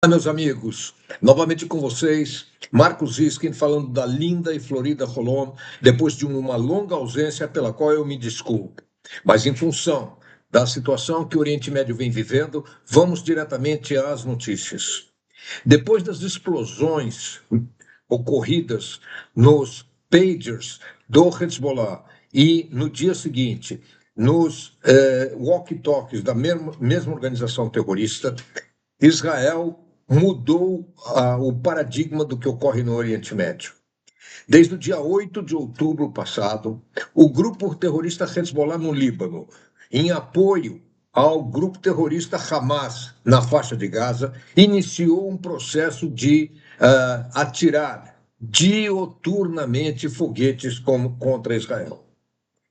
Meus amigos, novamente com vocês, Marcos Riskin falando da linda e florida Holon, depois de uma longa ausência pela qual eu me desculpo. Mas em função da situação que o Oriente Médio vem vivendo, vamos diretamente às notícias. Depois das explosões ocorridas nos pagers do Hezbollah e no dia seguinte nos walkie-talkies da mesma organização terrorista, Israel mudou o paradigma do que ocorre no Oriente Médio. Desde o dia 8 de outubro passado, o grupo terrorista Hezbollah no Líbano, em apoio ao grupo terrorista Hamas na faixa de Gaza, iniciou um processo de atirar dioturnamente foguetes contra Israel.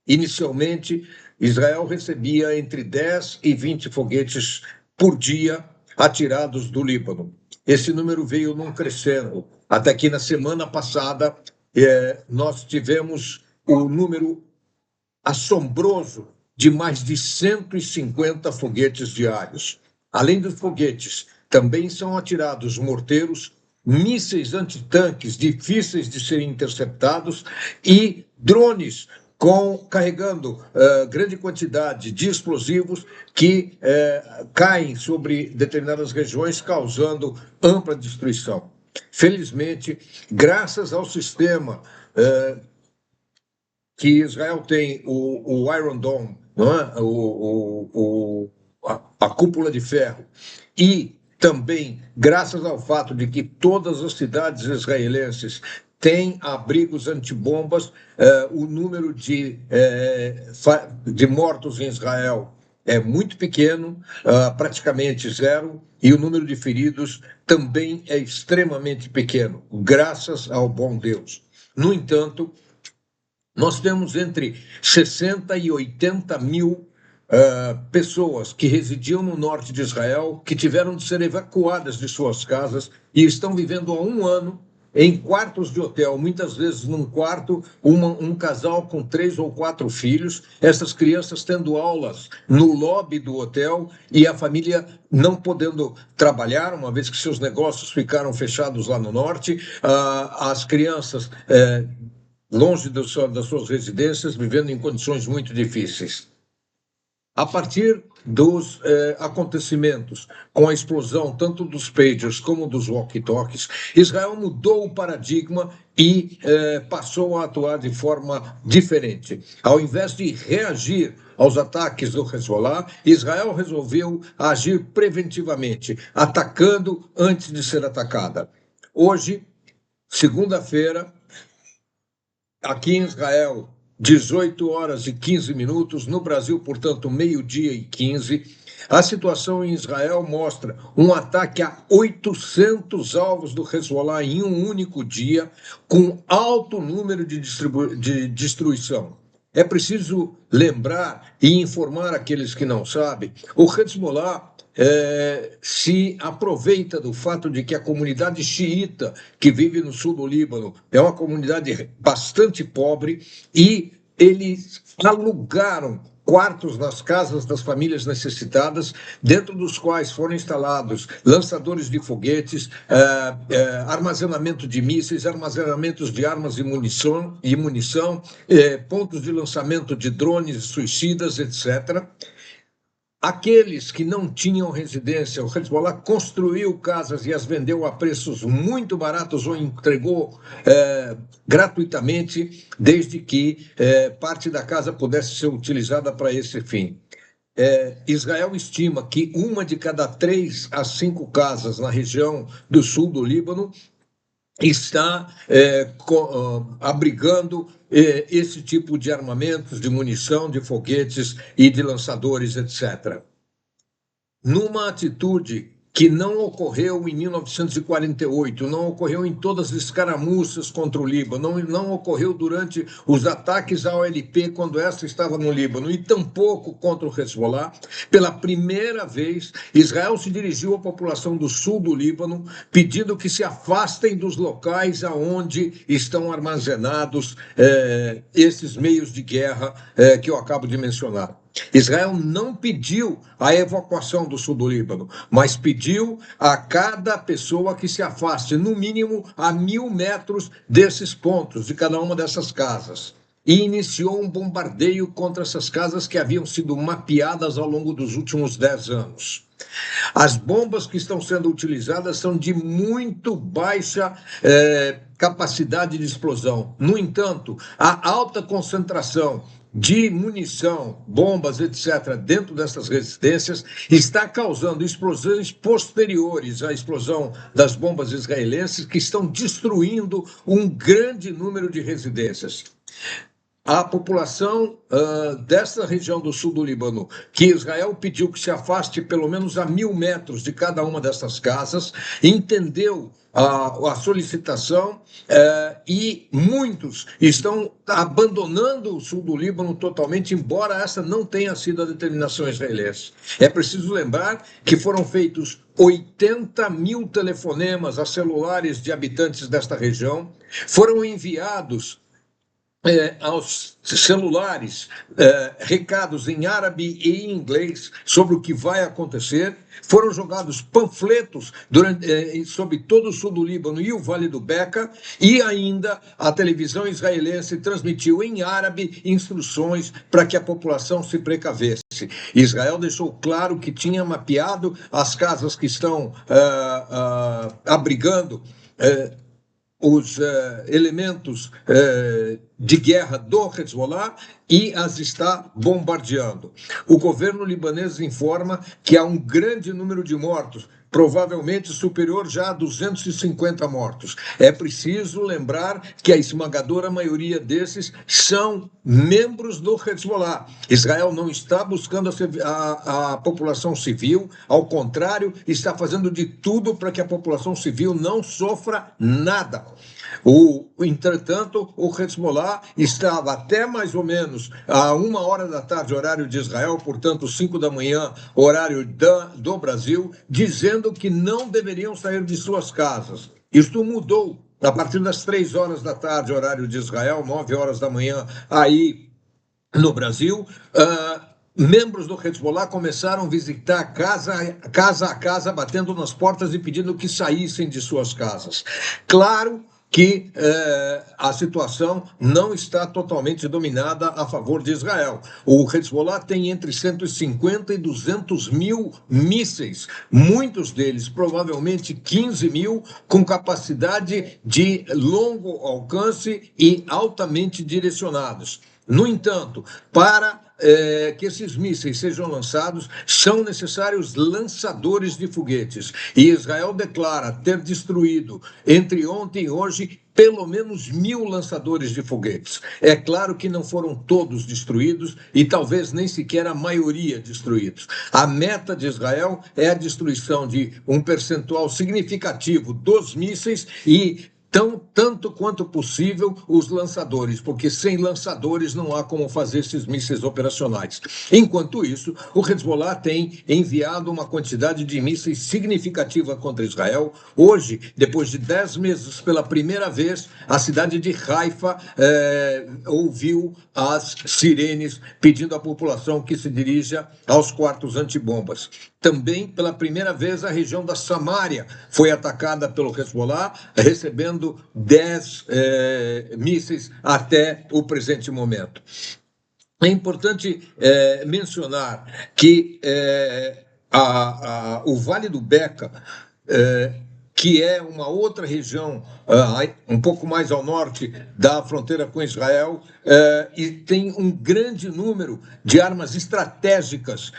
Inicialmente, Israel recebia entre 10 e 20 foguetes por dia atirados do Líbano. Esse número veio não crescendo, até que na semana passada nós tivemos o número assombroso de mais de 150 foguetes diários. Além dos foguetes, também são atirados morteiros, mísseis antitanques difíceis de serem interceptados e drones carregando grande quantidade de explosivos que caem sobre determinadas regiões, causando ampla destruição. Felizmente, graças ao sistema que Israel tem, o Iron Dome, não é? A cúpula de ferro, e também graças ao fato de que todas as cidades israelenses têm abrigos antibombas, o número de mortos em Israel é muito pequeno, praticamente zero, e o número de feridos também é extremamente pequeno, graças ao bom Deus. No entanto, nós temos entre 60 e 80 mil pessoas que residiam no norte de Israel, que tiveram de ser evacuadas de suas casas e estão vivendo há um ano em quartos de hotel, muitas vezes num quarto, um casal com 3 ou 4 filhos, essas crianças tendo aulas no lobby do hotel e a família não podendo trabalhar, uma vez que seus negócios ficaram fechados lá no norte, as crianças longe das suas residências, vivendo em condições muito difíceis. A partir dos acontecimentos, com a explosão tanto dos pagers como dos walkie-talkies, Israel mudou o paradigma e passou a atuar de forma diferente. Ao invés de reagir aos ataques do Hezbollah, Israel resolveu agir preventivamente, atacando antes de ser atacada. Hoje, segunda-feira, aqui em Israel, 18 horas e 15 minutos, no Brasil, portanto, 12h15, a situação em Israel mostra um ataque a 800 alvos do Hezbollah em um único dia, com alto número de destruição. É preciso lembrar e informar aqueles que não sabem, o Hezbollah se aproveita do fato de que a comunidade xiita que vive no sul do Líbano é uma comunidade bastante pobre e eles alugaram quartos nas casas das famílias necessitadas, dentro dos quais foram instalados lançadores de foguetes, armazenamento de mísseis, armazenamentos de armas e munição, pontos de lançamento de drones suicidas, etc. Aqueles que não tinham residência, o Hezbollah construiu casas e as vendeu a preços muito baratos ou entregou gratuitamente, desde que parte da casa pudesse ser utilizada para esse fim. Israel estima que 1 de cada 3 a 5 casas na região do sul do Líbano está abrigando esse tipo de armamentos, de munição, de foguetes e de lançadores, etc. Numa atitude que não ocorreu em 1948, não ocorreu em todas as escaramuças contra o Líbano, não ocorreu durante os ataques à OLP quando essa estava no Líbano, e tampouco contra o Hezbollah. Pela primeira vez, Israel se dirigiu à população do sul do Líbano, pedindo que se afastem dos locais aonde estão armazenados esses meios de guerra que eu acabo de mencionar. Israel não pediu a evacuação do sul do Líbano, mas pediu a cada pessoa que se afaste, no mínimo, a 1.000 metros desses pontos, de cada uma dessas casas. E iniciou um bombardeio contra essas casas que haviam sido mapeadas ao longo dos últimos 10 anos. As bombas que estão sendo utilizadas são de muito baixa capacidade de explosão. No entanto, a alta concentração de munição, bombas, etc., dentro dessas residências, está causando explosões posteriores à explosão das bombas israelenses, que estão destruindo um grande número de residências. A população dessa região do sul do Líbano, que Israel pediu que se afaste pelo menos a 1.000 metros de cada uma dessas casas, entendeu a solicitação e muitos estão abandonando o sul do Líbano totalmente, embora essa não tenha sido a determinação israelense. É preciso lembrar que foram feitos 80.000 telefonemas a celulares de habitantes desta região, foram enviados aos celulares recados em árabe e em inglês sobre o que vai acontecer. Foram jogados panfletos sobre todo o sul do Líbano e o Vale do Beca, e ainda a televisão israelense transmitiu em árabe instruções para que a população se precavesse. Israel deixou claro que tinha mapeado as casas que estão abrigando os elementos de guerra do Hezbollah e as está bombardeando. O governo libanês informa que há um grande número de mortos, provavelmente superior já a 250 mortos. É preciso lembrar que a esmagadora maioria desses são membros do Hezbollah. Israel não está buscando a população civil, ao contrário, está fazendo de tudo para que a população civil não sofra nada. Entretanto, o Hezbollah estava até mais ou menos a 1h da tarde, horário de Israel, portanto 5 da manhã, horário do Brasil, dizendo que não deveriam sair de suas casas. Isto mudou a partir das 3h da tarde, horário de Israel, 9h da manhã, aí no Brasil. Membros do Hezbollah começaram a visitar casa a casa, batendo nas portas e pedindo que saíssem de suas casas. Claro que a situação não está totalmente dominada a favor de Israel. O Hezbollah tem entre 150 e 200 mil mísseis, muitos deles, provavelmente 15 mil, com capacidade de longo alcance e altamente direcionados. No entanto, para que esses mísseis sejam lançados, são necessários lançadores de foguetes. E Israel declara ter destruído, entre ontem e hoje, pelo menos 1.000 lançadores de foguetes. É claro que não foram todos destruídos e talvez nem sequer a maioria destruídos. A meta de Israel é a destruição de um percentual significativo dos mísseis e tanto quanto possível os lançadores, porque sem lançadores não há como fazer esses mísseis operacionais. Enquanto isso, o Hezbollah tem enviado uma quantidade de mísseis significativa contra Israel. Hoje, depois de 10 meses, pela primeira vez, a cidade de Haifa ouviu as sirenes pedindo à população que se dirija aos quartos antibombas. Também, pela primeira vez, a região da Samária foi atacada pelo Hezbollah, recebendo 10 mísseis até o presente momento. É importante mencionar que o Vale do Beca, que é uma outra região um pouco mais ao norte da fronteira com Israel, e tem um grande número de armas estratégicas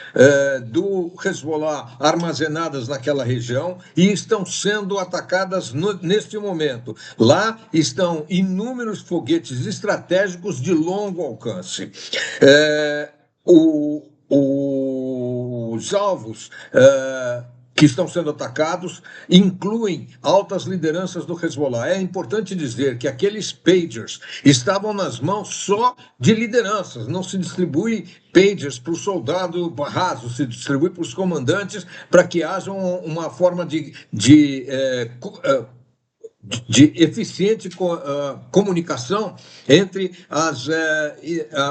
do Hezbollah armazenadas naquela região e estão sendo atacadas neste momento. Lá estão inúmeros foguetes estratégicos de longo alcance. Os alvos que estão sendo atacados incluem altas lideranças do Hezbollah. É importante dizer que aqueles pagers estavam nas mãos só de lideranças, não se distribui pagers para o soldado raso, se distribui para os comandantes para que haja uma forma de de eficiente comunicação entre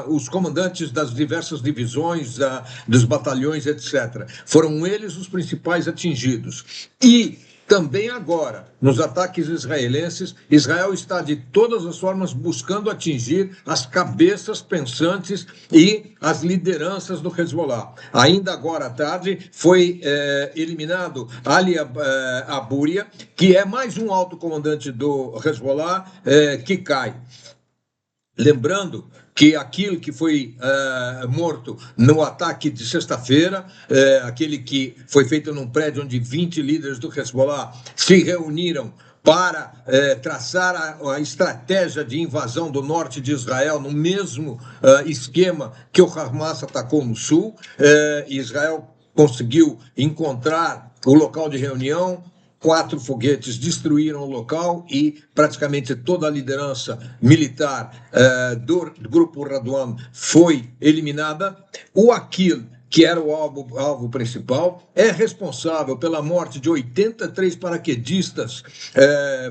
os comandantes das diversas divisões, dos batalhões, etc. Foram eles os principais atingidos. E também agora, nos ataques israelenses, Israel está de todas as formas buscando atingir as cabeças pensantes e as lideranças do Hezbollah. Ainda agora à tarde foi eliminado Ali Aburia, que é mais um alto comandante do Hezbollah que cai. Lembrando que aquilo que foi morto no ataque de sexta-feira, aquele que foi feito num prédio onde 20 líderes do Hezbollah se reuniram para traçar a estratégia de invasão do norte de Israel no mesmo esquema que o Hamas atacou no sul. Israel conseguiu encontrar o local de reunião. 4 foguetes destruíram o local e praticamente toda a liderança militar do grupo Radwan foi eliminada. O Aqil, que era o alvo principal, é responsável pela morte de 83 paraquedistas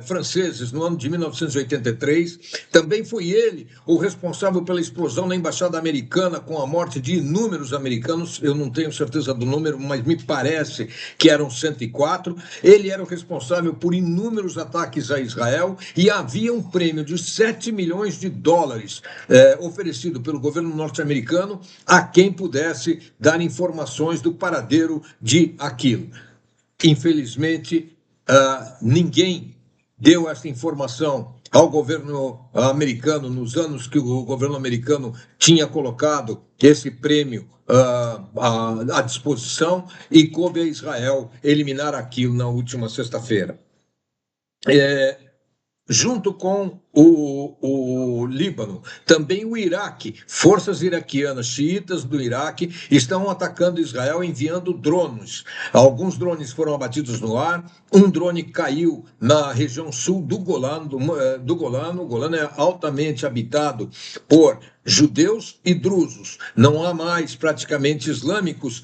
franceses no ano de 1983. Também foi ele o responsável pela explosão na embaixada americana, com a morte de inúmeros americanos. Eu não tenho certeza do número, mas me parece que eram 104. Ele era o responsável por inúmeros ataques a Israel e havia um prêmio de 7 milhões de dólares oferecido pelo governo norte-americano a quem pudesse dar informações do paradeiro de Aqil. Infelizmente, ninguém deu essa informação ao governo americano nos anos que o governo americano tinha colocado esse prêmio à disposição, e coube a Israel eliminar Aqil na última sexta-feira. Junto com o Líbano, também o Iraque, forças iraquianas, xiitas do Iraque, estão atacando Israel enviando drones. Alguns drones foram abatidos no ar, um drone caiu na região sul do Golã. O Golã é altamente habitado por judeus e drusos. Não há mais praticamente islâmicos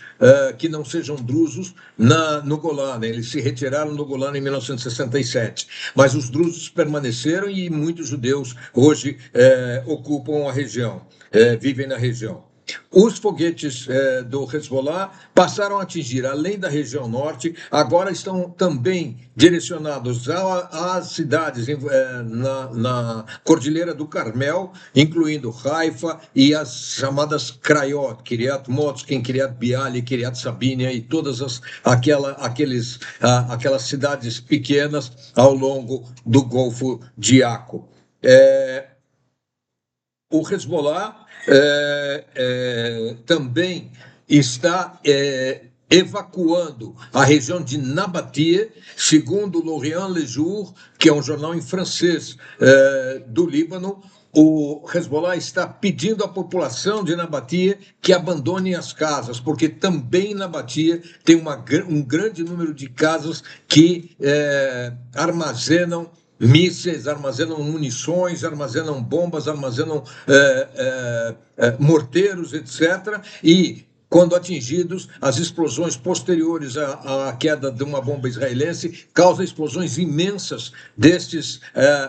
que não sejam drusos no Golã. Eles se retiraram do Golã em 1967. Mas os drusos permaneceram e muitos judeus hoje ocupam a região, vivem na região. Os foguetes do Hezbollah passaram a atingir, além da região norte, agora estão também direcionados às cidades na Cordilheira do Carmel, incluindo Haifa e as chamadas Krayot, Kiryat Motzkin, Kiryat Bialik, Kiryat Sabinia e todas aquelas cidades pequenas ao longo do Golfo de Aco. O Hezbollah também está evacuando a região de Nabatie, segundo L'Orient Le Jour, que é um jornal em francês do Líbano. O Hezbollah está pedindo à população de Nabatie que abandone as casas, porque também em Nabatie tem um grande número de casas que armazenam mísseis, armazenam munições, armazenam bombas, armazenam morteiros, etc. E, quando atingidos, as explosões posteriores à queda de uma bomba israelense causam explosões imensas destes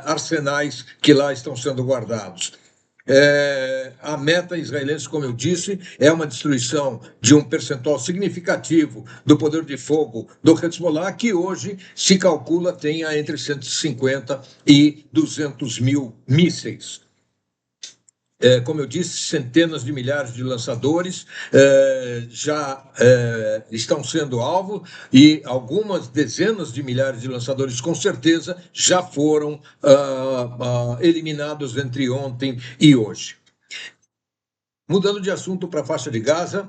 arsenais que lá estão sendo guardados. A meta israelense, como eu disse, é uma destruição de um percentual significativo do poder de fogo do Hezbollah, que hoje se calcula tenha entre 150 e 200 mil mísseis. Como eu disse, centenas de milhares de lançadores já estão sendo alvo, e algumas dezenas de milhares de lançadores, com certeza, já foram eliminados entre ontem e hoje. Mudando de assunto para a faixa de Gaza,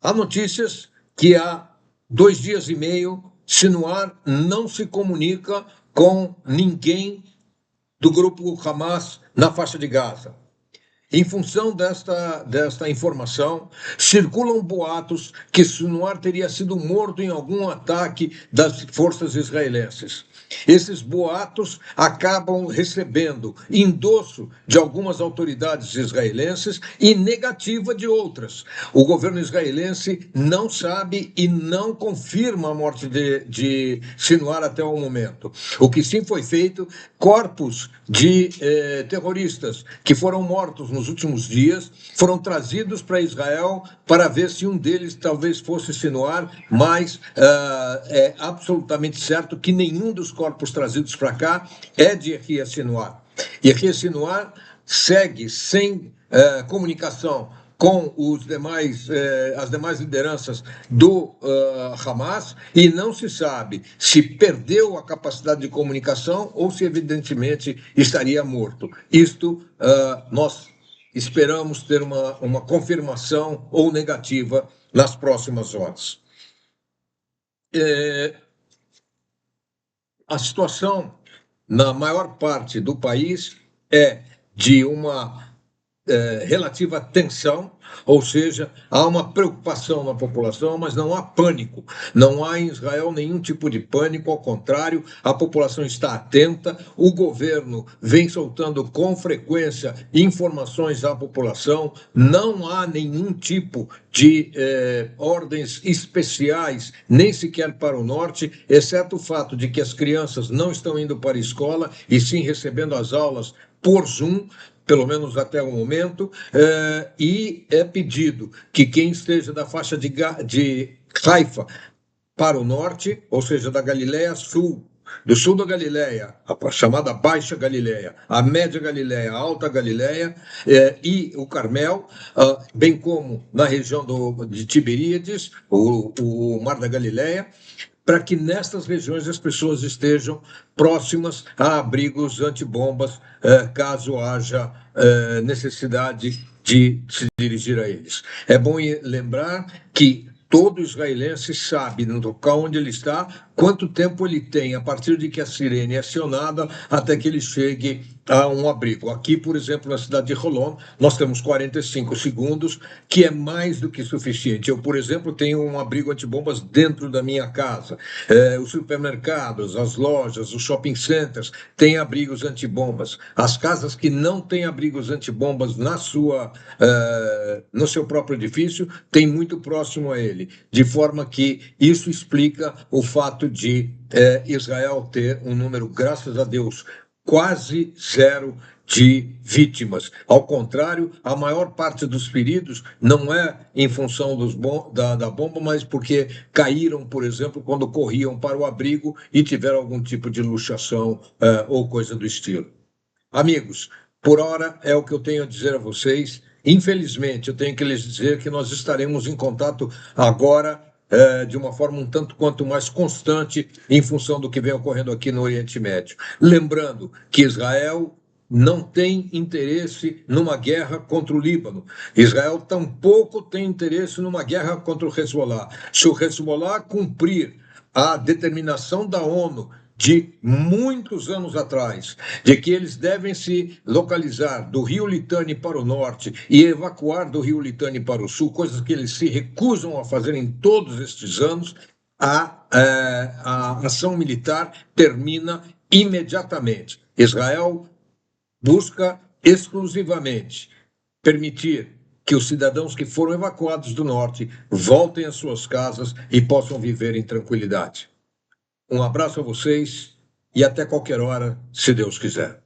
há notícias que há 2 dias e meio, Sinuar não se comunica com ninguém do grupo Hamas na faixa de Gaza. Em função desta informação, circulam boatos que Sinwar teria sido morto em algum ataque das forças israelenses. Esses boatos acabam recebendo endosso de algumas autoridades israelenses e negativa de outras. O governo israelense não sabe e não confirma a morte de Sinwar até o momento. O que sim foi feito, corpos de terroristas que foram mortos nos últimos dias foram trazidos para Israel para ver se um deles talvez fosse Sinwar, mas é absolutamente certo que nenhum dos corpos trazidos para cá é de Yehia Sinwar. Yehia Sinwar segue sem comunicação com as demais lideranças do Hamas e não se sabe se perdeu a capacidade de comunicação ou se, evidentemente, estaria morto. Isto nós esperamos ter uma confirmação ou negativa nas próximas horas. A situação, na maior parte do país, é de uma relativa tensão, ou seja, há uma preocupação na população, mas não há pânico. Não há em Israel nenhum tipo de pânico, ao contrário, a população está atenta, o governo vem soltando com frequência informações à população, não há nenhum tipo de ordens especiais, nem sequer para o norte, exceto o fato de que as crianças não estão indo para a escola e sim recebendo as aulas por Zoom, pelo menos até o momento, e é pedido que quem esteja da faixa de Haifa para o norte, ou seja, da Galileia Sul, do sul da Galileia, a chamada Baixa Galileia, a Média Galileia, a Alta Galileia e o Carmel, bem como na região de Tiberíades, o Mar da Galileia, para que nestas regiões as pessoas estejam próximas a abrigos antibombas, caso haja necessidade de se dirigir a eles. É bom lembrar que todo israelense sabe, no local onde ele está, quanto tempo ele tem, a partir de que a sirene é acionada, até que ele chegue a um abrigo. Aqui, por exemplo, na cidade de Holon, nós temos 45 segundos, que é mais do que suficiente. Eu, por exemplo, tenho um abrigo antibombas dentro da minha casa. Os supermercados, as lojas, os shopping centers têm abrigos antibombas. As casas que não têm abrigos antibombas no seu próprio edifício, têm muito próximo a ele. De forma que isso explica o fato de Israel ter um número, graças a Deus, quase zero de vítimas. Ao contrário, a maior parte dos feridos não é em função da bomba, mas porque caíram, por exemplo, quando corriam para o abrigo e tiveram algum tipo de luxação ou coisa do estilo. Amigos, por hora é o que eu tenho a dizer a vocês. Infelizmente, eu tenho que lhes dizer que nós estaremos em contato agora de uma forma um tanto quanto mais constante em função do que vem ocorrendo aqui no Oriente Médio. Lembrando que Israel não tem interesse numa guerra contra o Líbano. Israel tampouco tem interesse numa guerra contra o Hezbollah. Se o Hezbollah cumprir a determinação da ONU de muitos anos atrás, de que eles devem se localizar do rio Litani para o norte e evacuar do rio Litani para o sul, coisas que eles se recusam a fazer em todos estes anos, a ação militar termina imediatamente. Israel busca exclusivamente permitir que os cidadãos que foram evacuados do norte voltem às suas casas e possam viver em tranquilidade. Um abraço a vocês e até qualquer hora, se Deus quiser.